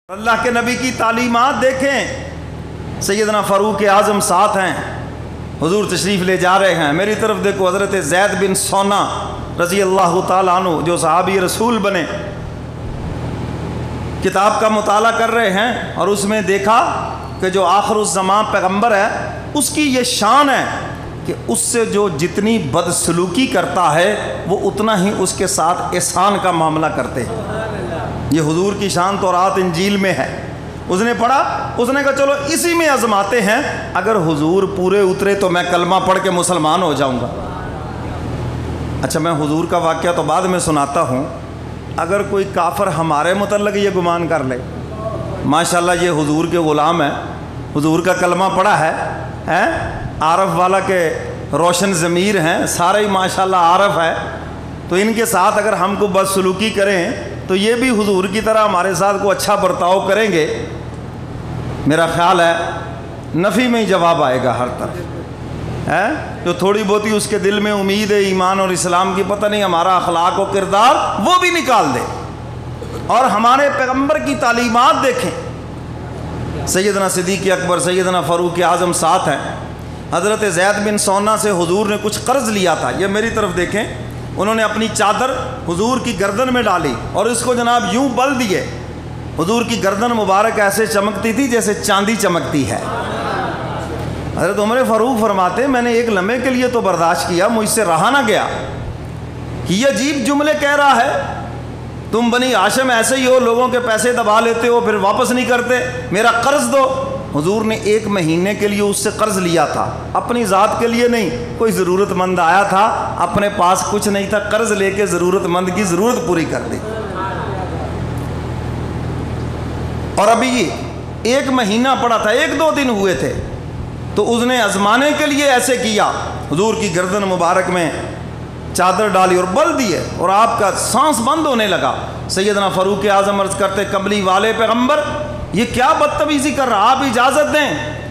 اللہ کے نبی کی تعلیمات دیکھیں، سیدنا فاروق اعظم ساتھ ہیں، حضور تشریف لے جا رہے ہیں، میری طرف دیکھو، حضرت زید بن سونا رضی اللہ تعالیٰ عنہ جو صحابی رسول بنے، کتاب کا مطالعہ کر رہے ہیں اور اس میں دیکھا کہ جو آخر الزمان پیغمبر ہے اس کی یہ شان ہے کہ اس سے جو جتنی بدسلوکی کرتا ہے وہ اتنا ہی اس کے ساتھ احسان کا معاملہ کرتے ہیں۔ یہ حضور کی شان تورات انجیل میں ہے۔ اس نے پڑھا، اس نے کہا چلو اسی میں آزماتے ہیں، اگر حضور پورے اترے تو میں کلمہ پڑھ کے مسلمان ہو جاؤں گا۔ اچھا، میں حضور کا واقعہ تو بعد میں سناتا ہوں، اگر کوئی کافر ہمارے متعلق یہ گمان کر لے ماشاءاللہ یہ حضور کے غلام ہیں، حضور کا کلمہ پڑھا ہے، عارف والا کے روشن ضمیر ہیں، سارے ہی ماشاءاللہ عارف ہے، تو ان کے ساتھ اگر ہم کو بدسلوکی کریں تو یہ بھی حضور کی طرح ہمارے ساتھ کو اچھا برتاؤ کریں گے، میرا خیال ہے نفی میں ہی جواب آئے گا ہر طرف ہے۔ جو تھوڑی بہتی اس کے دل میں امید ہے ایمان اور اسلام کی، پتہ نہیں ہمارا اخلاق و کردار وہ بھی نکال دے۔ اور ہمارے پیغمبر کی تعلیمات دیکھیں، سیدنا صدیق اکبر، سیدنا فاروق اعظم ساتھ ہیں، حضرت زید بن سونا سے حضور نے کچھ قرض لیا تھا، یہ میری طرف دیکھیں، انہوں نے اپنی چادر حضور کی گردن میں ڈالی اور اس کو جناب یوں بل دیے، حضور کی گردن مبارک ایسے چمکتی تھی جیسے چاندی چمکتی ہے۔ حضرت عمر فاروق فرماتے میں نے ایک لمحے کے لیے تو برداشت کیا، مجھ سے رہا نہ گیا کہ یہ عجیب جملے کہہ رہا ہے، تم بنی ہاشم ایسے ہی ہو، لوگوں کے پیسے دبا لیتے ہو پھر واپس نہیں کرتے، میرا قرض دو۔ حضور نے 1 مہینے کے لیے اس سے قرض لیا تھا، اپنی ذات کے لیے نہیں، کوئی ضرورت مند آیا تھا، اپنے پاس کچھ نہیں تھا، قرض لے کے ضرورت مند کی ضرورت پوری کر دی۔ اور ابھی یہ 1 مہینہ پڑا تھا، 1-2 دن ہوئے تھے، تو اس نے آزمانے کے لیے ایسے کیا، حضور کی گردن مبارک میں چادر ڈالی اور بل دیے اور آپ کا سانس بند ہونے لگا۔ سیدنا فاروق اعظم عرض کرتے کملی والے پیغمبر یہ کیا بدتمیزی کر رہا، آپ اجازت دیں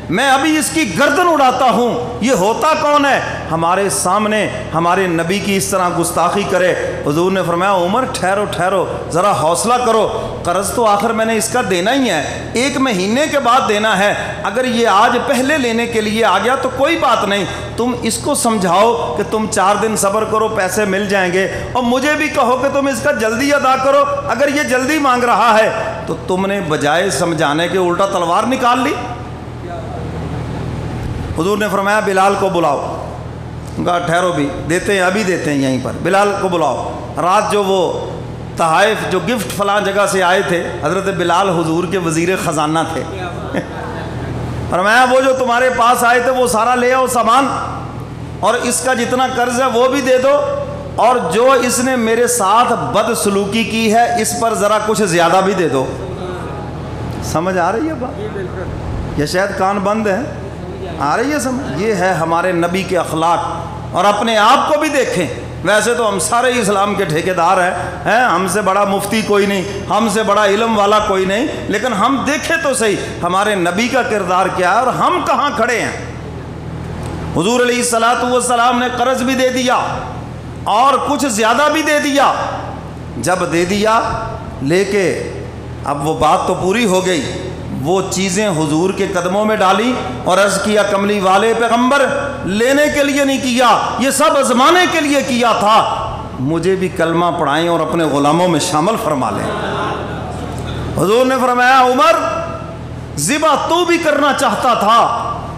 میں ابھی اس کی گردن اڑاتا ہوں، یہ ہوتا کون ہے ہمارے سامنے ہمارے نبی کی اس طرح گستاخی کرے۔ حضور نے فرمایا عمر ٹھہرو ٹھہرو، ذرا حوصلہ کرو، قرض تو آخر میں نے اس کا دینا ہی ہے، 1 مہینے کے بعد دینا ہے، اگر یہ آج پہلے لینے کے لیے آ گیا تو کوئی بات نہیں، تم اس کو سمجھاؤ کہ تم 4 دن صبر کرو، پیسے مل جائیں گے، اور مجھے بھی کہو کہ تم اس کا جلدی ادا کرو، اگر یہ جلدی مانگ رہا ہے تو تم نے بجائے سمجھانے کے الٹا تلوار نکال لی۔ حضور نے فرمایا بلال کو بلاؤ، کہا ٹھہرو بھی دیتے ہیں، ابھی دیتے ہیں یہیں پر، بلال کو بلاؤ۔ رات جو وہ تحائف جو گفٹ فلاں جگہ سے آئے تھے، حضرت بلال حضور کے وزیر خزانہ تھے، فرمایا وہ جو تمہارے پاس آئے تھے وہ سارا لے آؤ سامان، اور اس کا جتنا قرض ہے وہ بھی دے دو، اور جو اس نے میرے ساتھ بدسلوکی کی ہے اس پر ذرا کچھ زیادہ بھی دے دو۔ سمجھ آ رہی ہے بات؟ یہ شاید کان بند ہے، آ رہی ہے سمجھ؟ یہ ہے ہمارے نبی کے اخلاق۔ اور اپنے آپ کو بھی دیکھیں، ویسے تو ہم سارے اسلام کے ٹھیکیدار ہیں، ہم سے بڑا مفتی کوئی نہیں، ہم سے بڑا علم والا کوئی نہیں، لیکن ہم دیکھیں تو صحیح ہمارے نبی کا کردار کیا ہے اور ہم کہاں کھڑے ہیں۔ حضور علیہ الصلوۃ والسلام نے قرض بھی دے دیا اور کچھ زیادہ بھی دے دیا، جب دے دیا لے کے اب وہ بات تو پوری ہو گئی، وہ چیزیں حضور کے قدموں میں ڈالی اور عرض کیا کملی والے پیغمبر لینے کے لیے نہیں کیا، یہ سب آزمانے کے لیے کیا تھا، مجھے بھی کلمہ پڑھائیں اور اپنے غلاموں میں شامل فرما لیں۔ حضور نے فرمایا عمر ذبح تو بھی کرنا چاہتا تھا،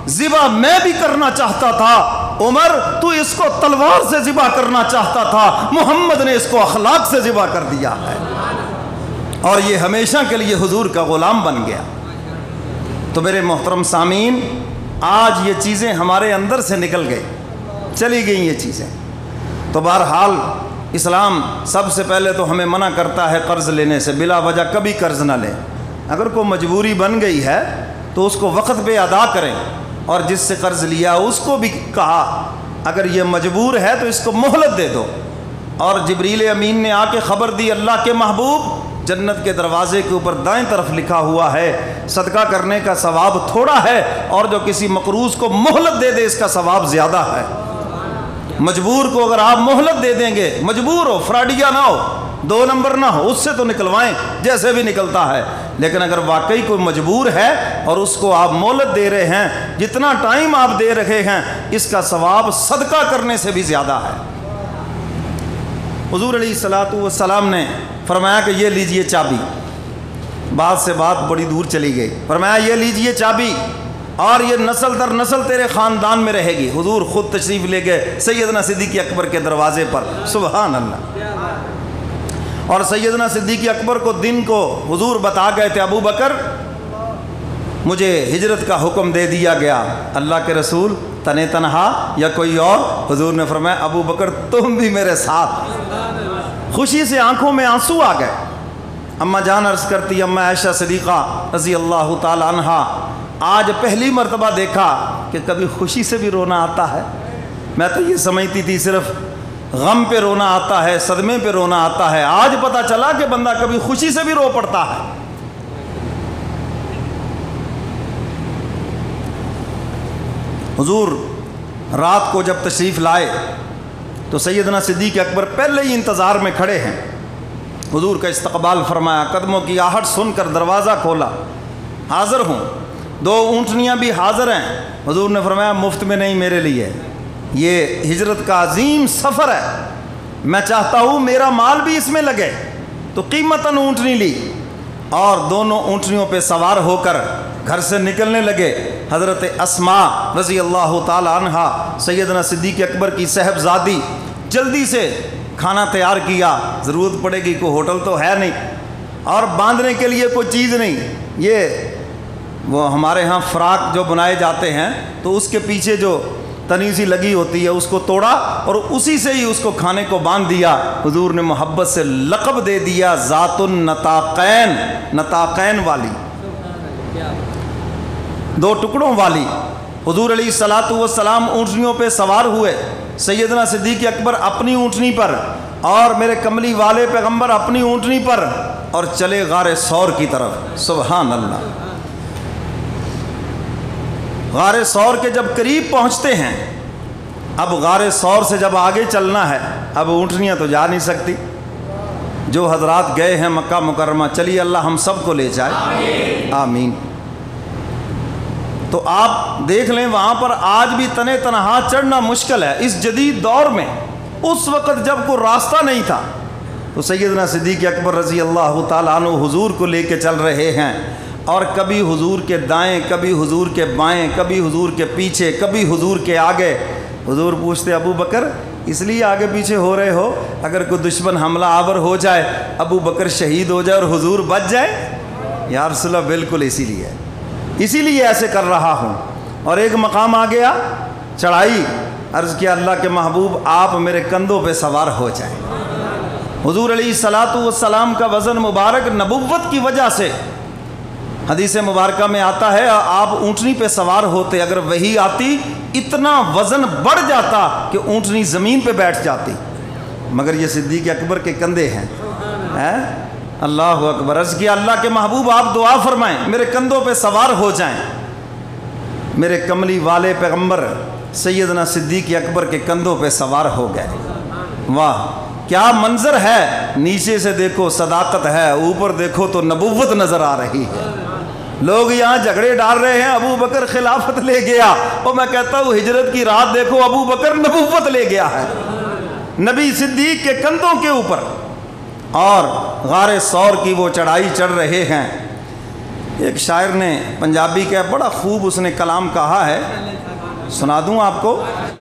ذبح میں بھی کرنا چاہتا تھا، عمر تو اس کو تلوار سے ذبح کرنا چاہتا تھا، محمد نے اس کو اخلاق سے ذبح کر دیا ہے، اور یہ ہمیشہ کے لیے حضور کا غلام بن گیا۔ تو میرے محترم سامعین، آج یہ چیزیں ہمارے اندر سے نکل گئی، چلی گئیں یہ چیزیں، تو بہرحال اسلام سب سے پہلے تو ہمیں منع کرتا ہے قرض لینے سے، بلا وجہ کبھی قرض نہ لیں، اگر کوئی مجبوری بن گئی ہے تو اس کو وقت پہ ادا کریں، اور جس سے قرض لیا اس کو بھی کہا اگر یہ مجبور ہے تو اس کو مہلت دے دو۔ اور جبریل امین نے آ کے خبر دی اللہ کے محبوب جنت کے دروازے کے اوپر دائیں طرف لکھا ہوا ہے صدقہ کرنے کا ثواب تھوڑا ہے، اور جو کسی مقروض کو مہلت دے دے اس کا ثواب زیادہ ہے۔ مجبور کو اگر آپ مہلت دے دیں گے، مجبور ہو، فراڈیا نہ ہو، 2 نمبر نہ ہو، اس سے تو نکلوائیں جیسے بھی نکلتا ہے، لیکن اگر واقعی کوئی مجبور ہے اور اس کو آپ مہلت دے رہے ہیں، جتنا ٹائم آپ دے رہے ہیں اس کا ثواب صدقہ کرنے سے بھی زیادہ ہے۔ حضور علیہ السلام نے فرمایا کہ یہ لیجئے چابی، بات سے بات بڑی دور چلی گئی، فرمایا یہ لیجئے چابی اور یہ نسل در نسل تیرے خاندان میں رہے گی۔ حضور خود تشریف لے گئے سیدنا صدیق اکبر کے دروازے پر، سبحان اللہ۔ اور سیدنا صدیق اکبر کو دن کو حضور بتا گئے تھے، ابو بکر مجھے ہجرت کا حکم دے دیا گیا، اللہ کے رسول تنے تنہا یا کوئی اور؟ حضور نے فرمایا ابو بکر تم بھی میرے ساتھ۔ خوشی سے آنکھوں میں آنسو آ گئے۔ اماں جان عرض کرتی، اماں عائشہ صدیقہ رضی اللہ تعالی عنہا، آج پہلی مرتبہ دیکھا کہ کبھی خوشی سے بھی رونا آتا ہے۔ میں تو یہ سمجھتی تھی صرف غم پہ رونا آتا ہے، صدمے پہ رونا آتا ہے، آج پتہ چلا کہ بندہ کبھی خوشی سے بھی رو پڑتا ہے۔ حضور رات کو جب تشریف لائے تو سیدنا صدیق اکبر پہلے ہی انتظار میں کھڑے ہیں، حضور کا استقبال فرمایا، قدموں کی آہٹ سن کر دروازہ کھولا، حاضر ہوں، 2 اونٹنیاں بھی حاضر ہیں۔ حضور نے فرمایا مفت میں نہیں، میرے لیے یہ ہجرت کا عظیم سفر ہے، میں چاہتا ہوں میرا مال بھی اس میں لگے، تو قیمتاً اونٹنی لی اور دونوں اونٹنیوں پہ سوار ہو کر گھر سے نکلنے لگے۔ حضرت اسماء رضی اللہ تعالی عنہا سیدنا صدیق اکبر کی صاحبزادی جلدی سے کھانا تیار کیا، ضرورت پڑے گی، کوئی ہوٹل تو ہے نہیں اور باندھنے کے لیے کوئی چیز نہیں، یہ وہ ہمارے ہاں فراق جو بنائے جاتے ہیں تو اس کے پیچھے جو تنی سی لگی ہوتی ہے اس کو توڑا اور اسی سے ہی اس کو کھانے کو باندھ دیا۔ حضور نے محبت سے لقب دے دیا ذات النطاقین، نطاقین والی، 2 ٹکڑوں والی۔ حضور علیہ السلام اونٹنیوں پہ سوار ہوئے، سیدنا صدیق اکبر اپنی اونٹنی پر اور میرے کملی والے پیغمبر اپنی اونٹنی پر، اور چلے غار ثور کی طرف، سبحان اللہ۔ غار ثور کے جب قریب پہنچتے ہیں، اب غار ثور سے جب آگے چلنا ہے، اب اونٹنیاں تو جا نہیں سکتی، جو حضرات گئے ہیں مکہ مکرمہ، چلیے اللہ ہم سب کو لے جائے، آمین۔ تو آپ دیکھ لیں وہاں پر آج بھی تنے تنہا چڑھنا مشکل ہے اس جدید دور میں۔ اس وقت جب کوئی راستہ نہیں تھا تو سیدنا صدیق اکبر رضی اللہ تعالیٰ عنہ حضور کو لے کے چل رہے ہیں، اور کبھی حضور کے دائیں، کبھی حضور کے بائیں، کبھی حضور کے پیچھے، کبھی حضور کے آگے۔ حضور پوچھتے ابو بکر اس لیے آگے پیچھے ہو رہے ہو اگر کوئی دشمن حملہ آور ہو جائے، ابو بکر شہید ہو جائے اور حضور بچ جائے؟ یا رسول اللہ بالکل اسی لیے ایسے کر رہا ہوں۔ اور ایک مقام آ گیا، چڑھائی، عرض کیا اللہ کے محبوب آپ میرے کندھوں پہ سوار ہو جائیں۔ حضور علیہ السلام کا وزن مبارک نبوت کی وجہ سے، حدیث مبارکہ میں آتا ہے آپ اونٹنی پہ سوار ہوتے، اگر وہی آتی اتنا وزن بڑھ جاتا کہ اونٹنی زمین پہ بیٹھ جاتی، مگر یہ صدیق اکبر کے کندھے ہیں۔ اللہ اکبر، عرض کیا اللہ کے محبوب آپ دعا فرمائیں میرے کندھوں پہ سوار ہو جائیں۔ میرے کملی والے پیغمبر سیدنا صدیق اکبر کے کندھوں پہ سوار ہو گئے۔ واہ کیا منظر ہے، نیچے سے دیکھو صداقت ہے، اوپر دیکھو تو نبوت نظر آ رہی ہے۔ لوگ یہاں جھگڑے ڈال رہے ہیں ابو بکر خلافت لے گیا، اور میں کہتا ہوں ہجرت کی رات دیکھو ابو بکر نبوت لے گیا ہے، نبی صدیق کے کندھوں کے اوپر، اور غار ثور کی وہ چڑھائی چڑھ رہے ہیں۔ ایک شاعر نے پنجابی کا بڑا خوب اس نے کلام کہا ہے، سنا دوں آپ کو۔